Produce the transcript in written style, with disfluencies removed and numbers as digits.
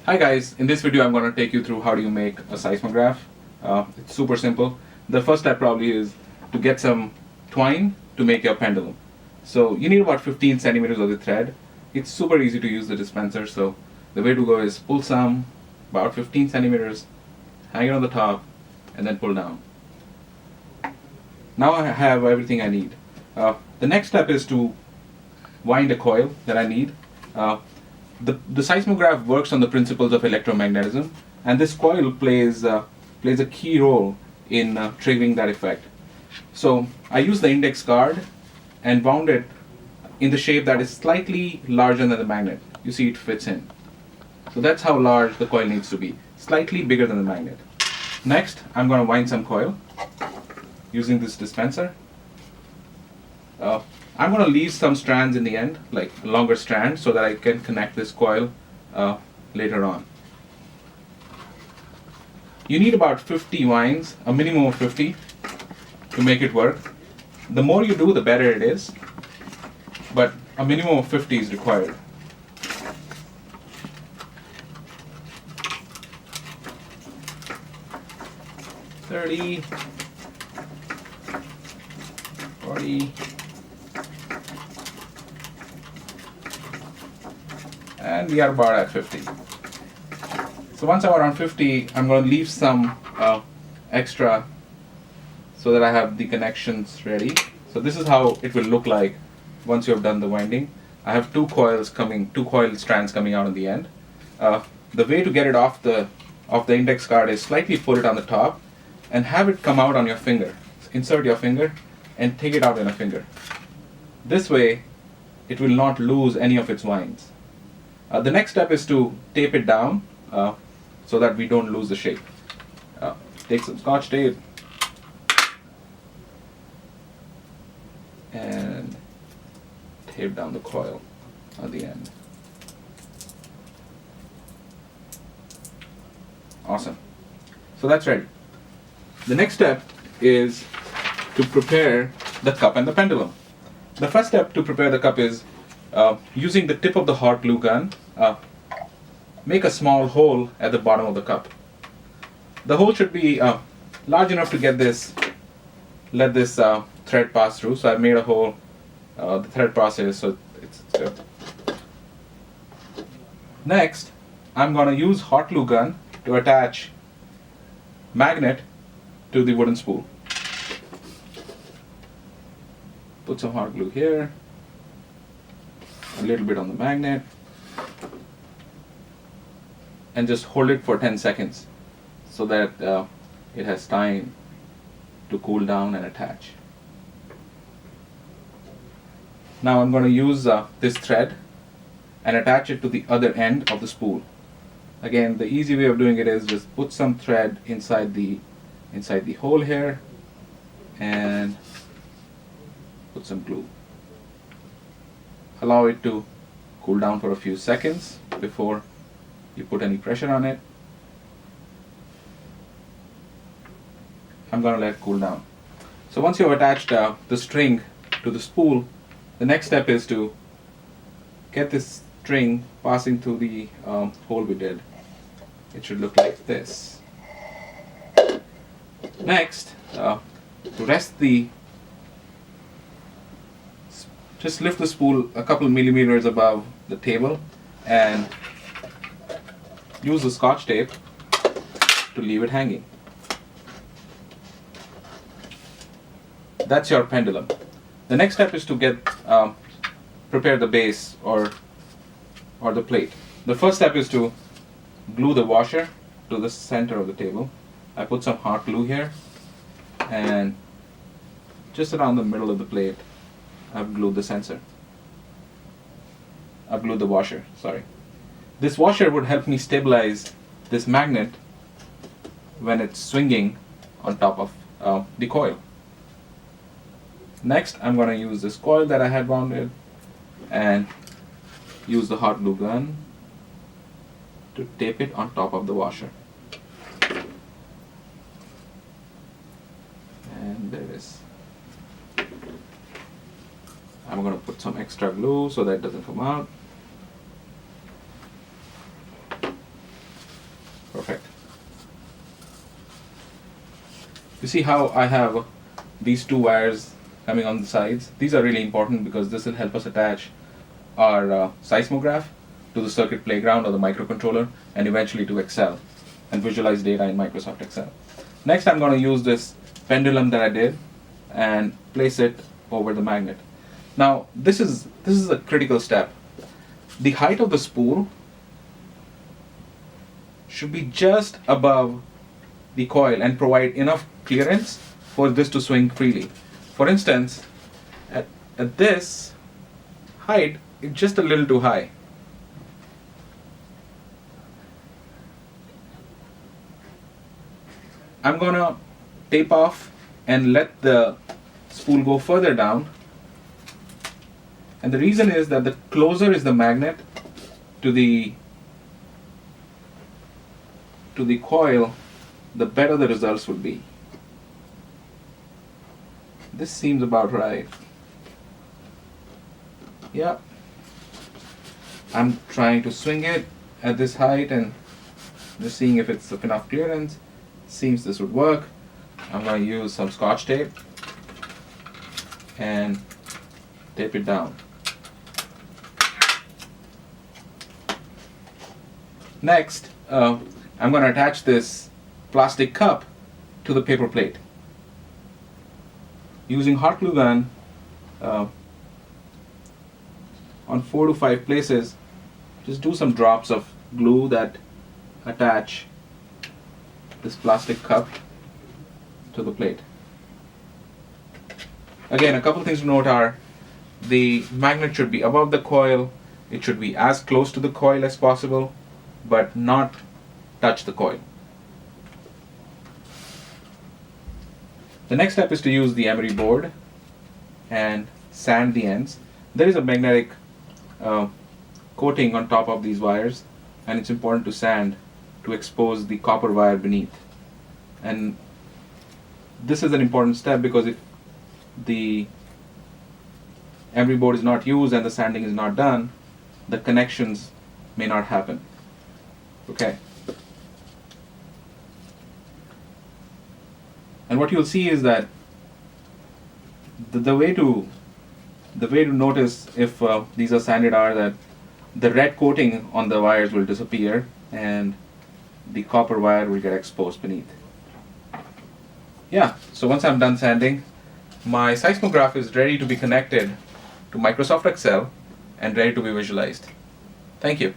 Hi guys, in this video I'm going to take you through how do you make a seismograph. It's super simple. The first step probably is to get some twine to make your pendulum. So you need about 15 centimeters of the thread. It's super easy to use the dispenser, so the way to go is pull some, about 15 centimeters, hang it on the top, and then pull down. Now I have everything I need. The next step is to wind a coil that I need. The seismograph works on the principles of electromagnetism, and this coil plays a key role in triggering that effect. So I use the index card and wound it in the shape that is slightly larger than the magnet. You see it fits in. So that's how large the coil needs to be, slightly bigger than the magnet. Next, I'm going to wind some coil using this dispenser. I'm going to leave some strands in the end, like a longer strand, so that I can connect this coil later on. You need about 50 winds, a minimum of 50, to make it work. The more you do, the better it is, but a minimum of 50 is required. $30, $40, and we are about at 50. So once I'm around 50, I'm going to leave some extra so that I have the connections ready. So this is how it will look like once you have done the winding. I have two coil strands coming out in the end. The way to get it off the index card is slightly pull it on the top and have it come out on your finger. Insert your finger and take it out in a finger. This way, it will not lose any of its winds. The next step is to tape it down so that we don't lose the shape. Take some Scotch tape and tape down the coil at the end. Awesome. So that's ready. The next step is to prepare the cup and the pendulum. The first step to prepare the cup is using the tip of the hot glue gun, make a small hole at the bottom of the cup. The hole should be large enough to let this thread pass through. So I made a hole, the thread passes, so it's good. Next, I'm going to use hot glue gun to attach magnet to the wooden spool. Put some hot glue here, a little bit on the magnet, and just hold it for 10 seconds so that it has time to cool down and attach. Now I'm going to use this thread and attach it to the other end of the spool. Again, the easy way of doing it is just put some thread inside the hole here and put some glue. Allow it to cool down for a few seconds before you put any pressure on it. I'm going to let it cool down. So once you've attached the string to the spool, the next step is to get this string passing through the hole we did. It should look like this. Next, to rest just lift the spool a couple millimeters above the table and use the Scotch tape to leave it hanging. That's your pendulum. The next step is to prepare the base or the plate. The first step is to glue the washer to the center of the table. I put some hot glue here, and just around the middle of the plate I've glued the sensor. I've glued the washer, sorry. This washer would help me stabilize this magnet when it's swinging on top of the coil. Next, I'm going to use this coil that I had wounded and use the hot glue gun to tape it on top of the washer. And there it is. I'm going to put some extra glue so that it doesn't come out. Perfect. You see how I have these two wires coming on the sides? These are really important because this will help us attach our seismograph to the circuit playground or the microcontroller and eventually to Excel and visualize data in Microsoft Excel. Next, I'm going to use this pendulum that I did and place it over the magnet. Now, this is a critical step. The height of the spool should be just above the coil and provide enough clearance for this to swing freely. For instance, at this height, it's just a little too high. I'm gonna tape off and let the spool go further down. And the reason is that the closer is the magnet to the coil, the better the results will be. This seems about right. Yeah. I'm trying to swing it at this height and just seeing if it's enough clearance. Seems this would work. I'm going to use some Scotch tape and tape it down. Next, I'm going to attach this plastic cup to the paper plate. Using hot glue gun on 4 to 5 places, just do some drops of glue that attach this plastic cup to the plate. Again, a couple things to note are the magnet should be above the coil, it should be as close to the coil as possible, but not touch the coil. The next step is to use the emery board and sand the ends. There is a magnetic coating on top of these wires, and it's important to sand to expose the copper wire beneath. And this is an important step because if the emery board is not used and the sanding is not done, the connections may not happen. Okay. And what you'll see is that the way to notice if these are sanded are that the red coating on the wires will disappear and the copper wire will get exposed beneath. Yeah, so once I'm done sanding, my seismograph is ready to be connected to Microsoft Excel and ready to be visualized. Thank you.